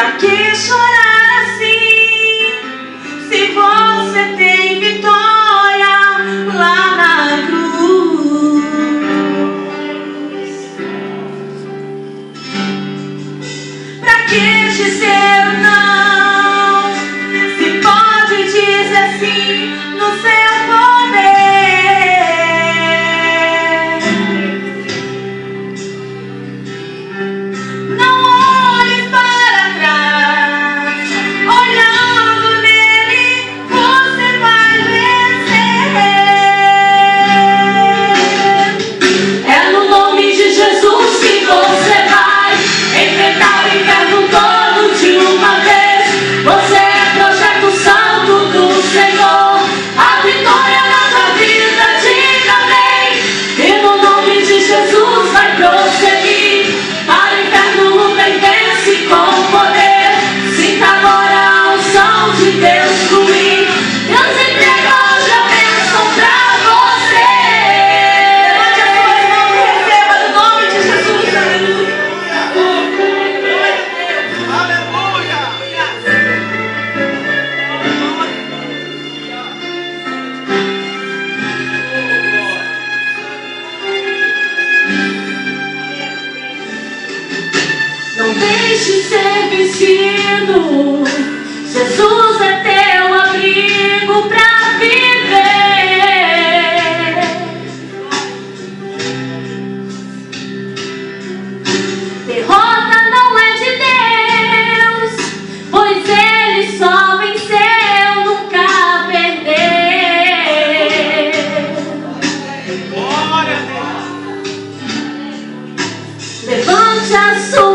Pra que chorar assim, se você tem vitória lá na cruz? Pra que dizer não, se pode dizer sim no seu poder? Não olhes para trás, olhando nele você vai vencer. É no nome de Jesus que você vai enfrentar o inferno todo de uma vez. Você é projeto santo do Senhor, a vitória na tua vida, diga amém. E no nome de Jesus vai prosseguir, para o inferno luta e vence com poder. Sinta agora a unção de Deus fluir, Deus entrega hoje a bênção pra você. Levante as suas mãos e receba no nome de Jesus, aleluia. Não deixe ser vencido, Jesus é teu abrigo pra viver. Derrota não é de Deus, pois Ele só venceu, nunca perdeu. Levante a sua